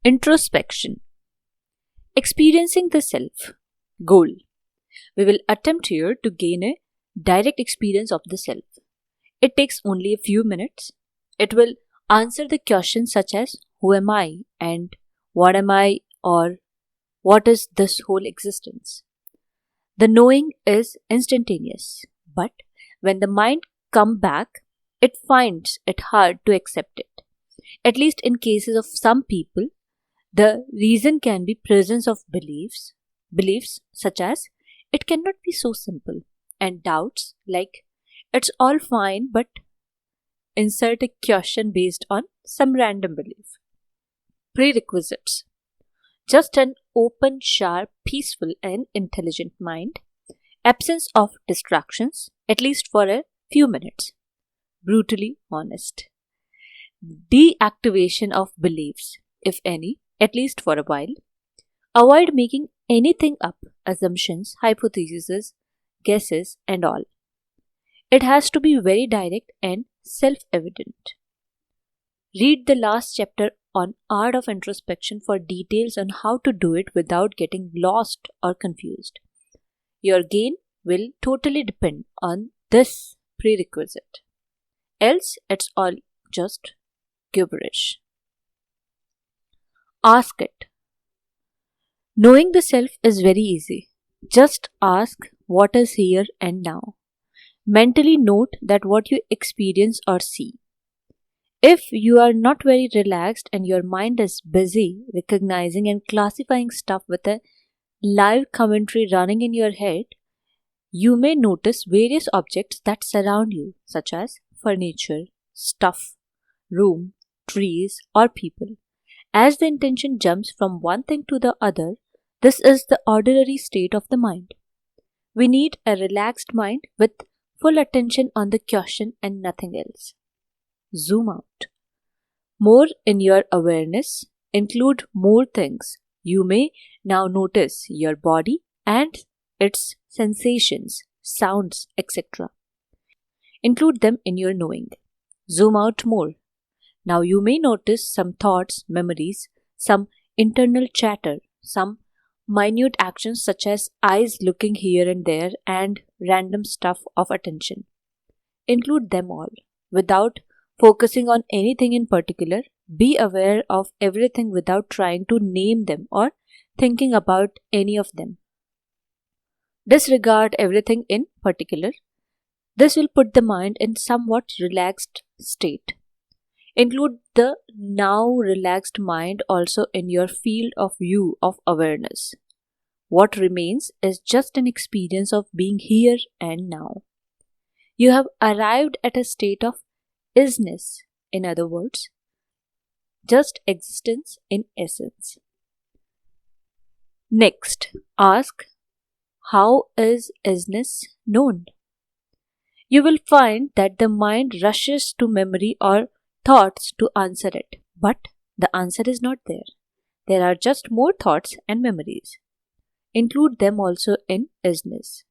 Introspection. Experiencing the self. Goal. We will attempt here to gain a direct experience of the self. It takes only a few minutes. It will answer the questions such as who am I and what am I or what is this whole existence. The knowing is instantaneous, but when the mind comes back, it finds it hard to accept it. At least in cases of some people, the reason can be presence of beliefs such as it cannot be so simple, and doubts like it's all fine but insert a question based on some random belief. Prerequisites. Just an open, sharp, peaceful and intelligent mind. Absence of distractions, at least for a few minutes. Brutally honest. Deactivation of beliefs, if any, at least for a while. Avoid making anything up, assumptions, hypotheses, guesses, and all. It has to be very direct and self-evident. Read the last chapter on Art of Introspection for details on how to do it without getting lost or confused. Your gain will totally depend on this prerequisite. Else, it's all just gibberish. Ask it. Knowing the self is very easy. Just ask what is here and now. Mentally note that what you experience or see. If you are not very relaxed and your mind is busy recognizing and classifying stuff with a live commentary running in your head, you may notice various objects that surround you, such as furniture, stuff, room, trees, or people. As the intention jumps from one thing to the other, this is the ordinary state of the mind. We need a relaxed mind with full attention on the question and nothing else. Zoom out. More in your awareness. Include more things. You may now notice your body and its sensations, sounds, etc. Include them in your knowing. Zoom out more. Now you may notice some thoughts, memories, some internal chatter, some minute actions such as eyes looking here and there and random stuff of attention. Include them all. Without focusing on anything in particular, be aware of everything without trying to name them or thinking about any of them. Disregard everything in particular. This will put the mind in somewhat relaxed state. Include the now relaxed mind also in your field of view of awareness. What remains is just an experience of being here and now. You have arrived at a state of isness, in other words, just existence in essence. Next, ask, how is isness known? You will find that the mind rushes to memory or thoughts to answer it, but the answer is not there. There are just more thoughts and memories. Include them also in isness.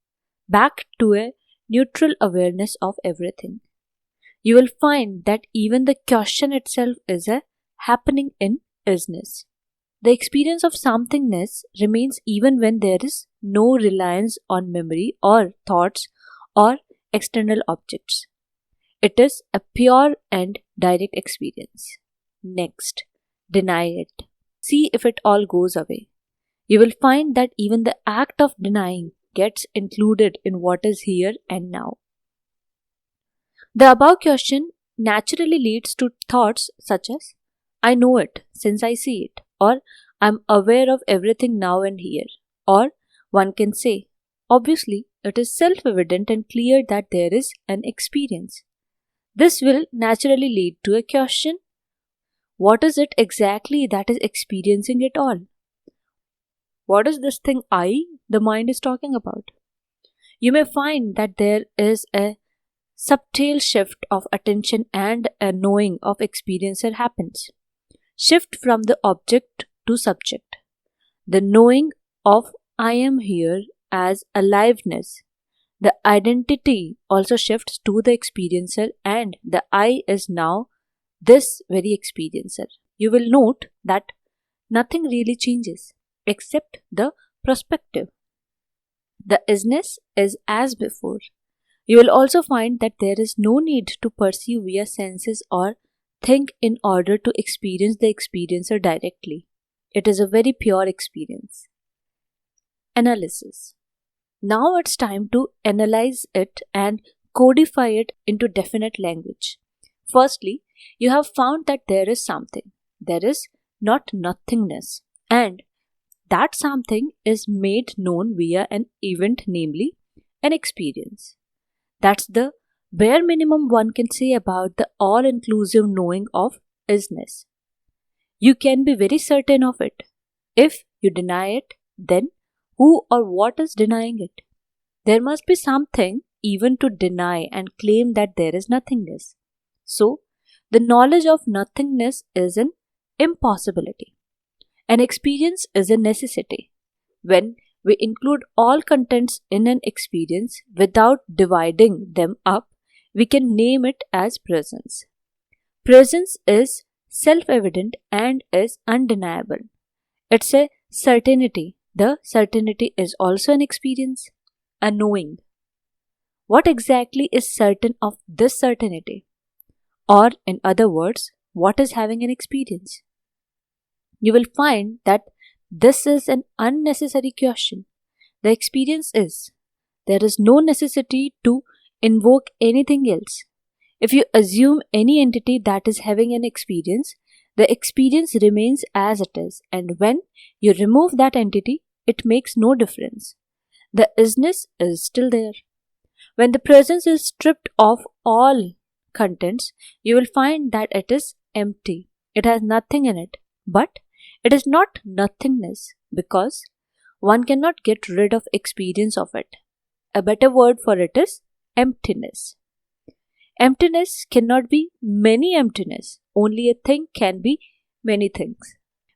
Back to a neutral awareness of everything. You will find that even the question itself is a happening in isness. The experience of somethingness remains even when there is no reliance on memory or thoughts or external objects. It is a pure and direct experience. Next, deny it. See if it all goes away. You will find that even the act of denying gets included in what is here and now. The above question naturally leads to thoughts such as, I know it since I see it, or I'm aware of everything now and here, or one can say, obviously it is self-evident and clear that there is an experience. This will naturally lead to a question, what is it exactly that is experiencing it all? What is this thing I, the mind, is talking about? You may find that there is a subtle shift of attention and a knowing of experiencer happens. Shift from the object to subject. The knowing of I am here as aliveness. The identity also shifts to the experiencer and the I is now this very experiencer. You will note that nothing really changes except the perspective. The isness is as before. You will also find that there is no need to perceive via senses or think in order to experience the experiencer directly. It is a very pure experience. Analysis. Now it's time to analyze it and codify it into definite language. Firstly, you have found that there is something. There is not nothingness. And that something is made known via an event, namely an experience. That's the bare minimum one can say about the all-inclusive knowing of isness. You can be very certain of it. If you deny it, then who or what is denying it? There must be something even to deny and claim that there is nothingness. So, the knowledge of nothingness is an impossibility. An experience is a necessity. When we include all contents in an experience without dividing them up, we can name it as presence. Presence is self-evident and is undeniable. It's a certainty. The certainty is also an experience, a knowing. What exactly is certain of this certainty? Or, in other words, what is having an experience? You will find that this is an unnecessary question. The experience is. There is no necessity to invoke anything else. If you assume any entity that is having an experience, the experience remains as it is, and when you remove that entity, it makes no difference. The isness is still there. When the presence is stripped of all contents, you will find that it is empty. It has nothing in it. But it is not nothingness because one cannot get rid of experience of it. A better word for it is emptiness. Emptiness cannot be many emptiness. Only a thing can be many things.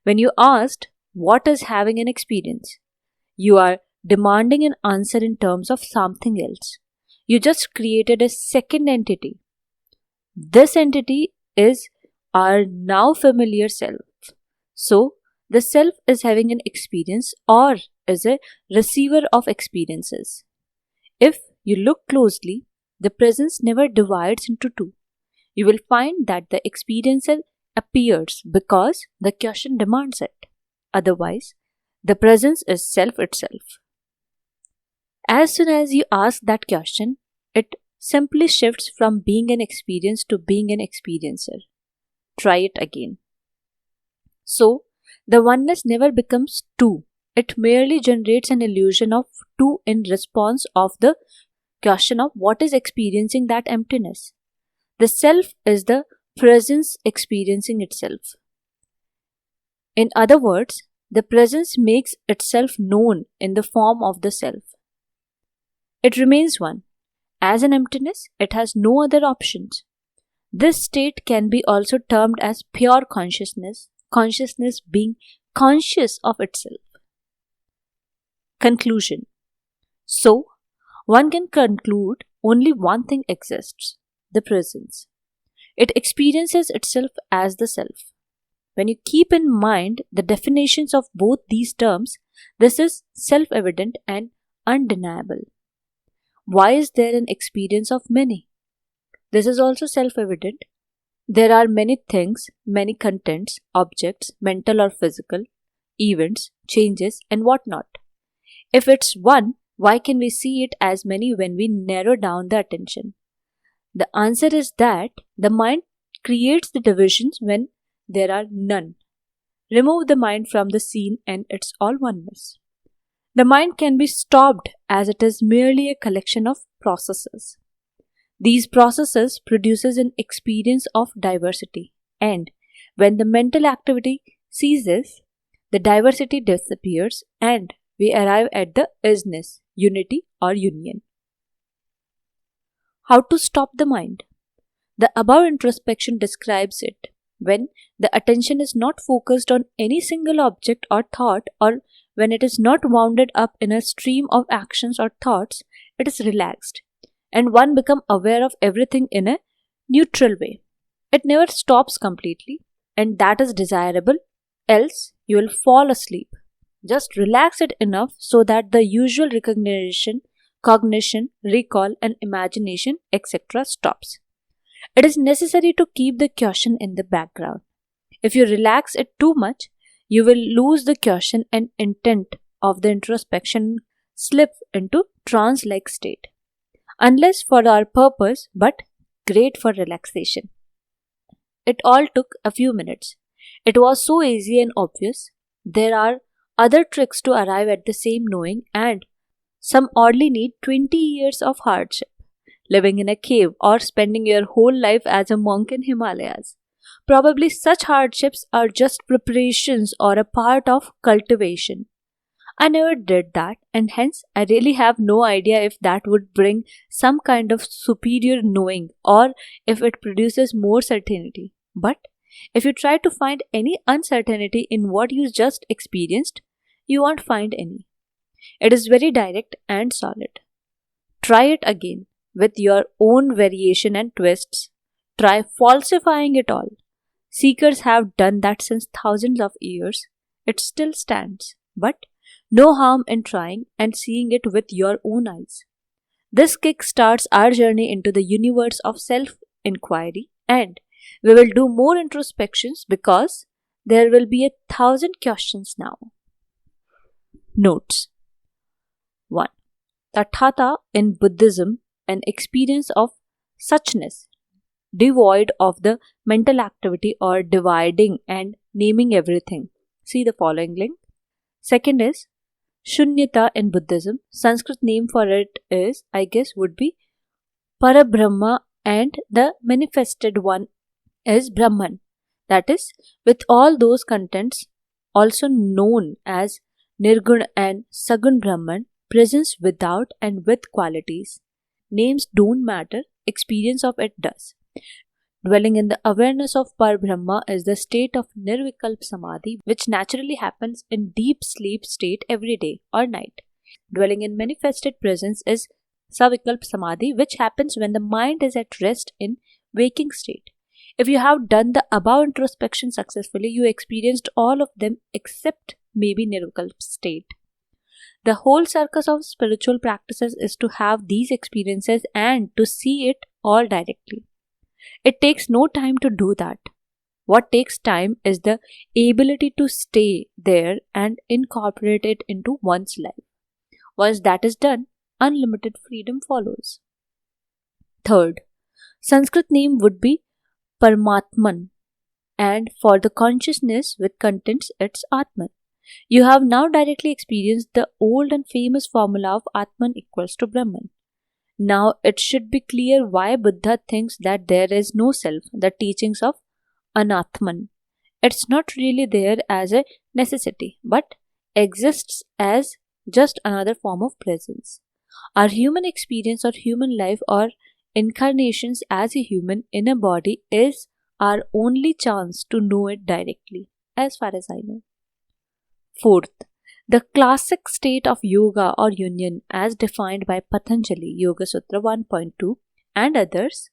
When you asked what is having an experience, you are demanding an answer in terms of something else. You just created a second entity. This entity is our now familiar self. So, the self is having an experience or is a receiver of experiences. If you look closely, the presence never divides into two. You will find that the experiencer appears because the question demands it. Otherwise, the presence is self itself. As soon as you ask that question, it simply shifts from being an experience to being an experiencer. Try it again. So, the oneness never becomes two. It merely generates an illusion of two in response of the question of what is experiencing that emptiness. The self is the presence experiencing itself. In other words, the presence makes itself known in the form of the self. It remains one. As an emptiness, it has no other options. This state can be also termed as pure consciousness, consciousness being conscious of itself. Conclusion. So, one can conclude only one thing exists, the presence. It experiences itself as the self. When you keep in mind the definitions of both these terms, this is self-evident and undeniable. Why is there an experience of many? This is also self-evident. There are many things, many contents, objects, mental or physical, events, changes, and whatnot. If it's one, why can we see it as many when we narrow down the attention? The answer is that the mind creates the divisions when there are none. Remove the mind from the scene and it's all oneness. The mind can be stopped as it is merely a collection of processes. These processes produces an experience of diversity, and when the mental activity ceases, the diversity disappears and we arrive at the isness, unity or union. How to stop the mind? The above introspection describes it. When the attention is not focused on any single object or thought, or when it is not wounded up in a stream of actions or thoughts, it is relaxed, and one becomes aware of everything in a neutral way. It never stops completely, and that is desirable, else you will fall asleep. Just relax it enough so that the usual cognition, recall, and imagination, etc. stops. It is necessary to keep the caution in the background. If you relax it too much, you will lose the caution and intent of the introspection, slip into trance-like state. Unless for our purpose, but great for relaxation. It all took a few minutes. It was so easy and obvious. There are other tricks to arrive at the same knowing, and some oddly need 20 years of hardship, living in a cave or spending your whole life as a monk in Himalayas. Probably such hardships are just preparations or a part of cultivation. I never did that, and hence I really have no idea if that would bring some kind of superior knowing or if it produces more certainty. But if you try to find any uncertainty in what you just experienced, you won't find any. It is very direct and solid. Try it again with your own variation and twists. Try falsifying it all. Seekers have done that since thousands of years. It still stands, but no harm in trying and seeing it with your own eyes. This kick starts our journey into the universe of self inquiry, and we will do more introspections because there will be 1,000 questions now. Notes 1. Tathata in Buddhism, an experience of suchness, devoid of the mental activity or dividing and naming everything. See the following link. Second is Shunyata in Buddhism. Sanskrit name for it is, I guess, would be Parabrahma, and the manifested one is Brahman. That is, with all those contents, also known as Nirgun and Sagun Brahman, presence without and with qualities. Names don't matter, experience of it does. Dwelling in the awareness of Parabrahma is the state of Nirvikalp Samadhi, which naturally happens in deep sleep state every day or night. Dwelling in manifested presence is Savikalp Samadhi, which happens when the mind is at rest in waking state. If you have done the above introspection successfully, you experienced all of them except maybe Nirvikalp state. The whole circus of spiritual practices is to have these experiences and to see it all directly. It takes no time to do that. What takes time is the ability to stay there and incorporate it into one's life. Once that is done, unlimited freedom follows. Third, Sanskrit name would be Paramatman, and for the consciousness with contents, it's Atman. You have now directly experienced the old and famous formula of Atman equals to Brahman. Now it should be clear why Buddha thinks that there is no self, the teachings of Anatman. It's not really there as a necessity, but exists as just another form of presence. Our human experience or human life or incarnations as a human in a body is our only chance to know it directly, as far as I know. Fourth, the classic state of yoga or union as defined by Patanjali Yoga Sutra 1.2 and others,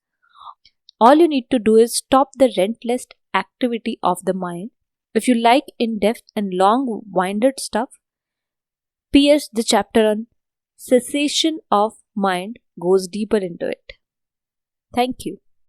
all you need to do is stop the relentless activity of the mind. If you like in-depth and long-winded stuff, P.S. the chapter on cessation of mind goes deeper into it. Thank you.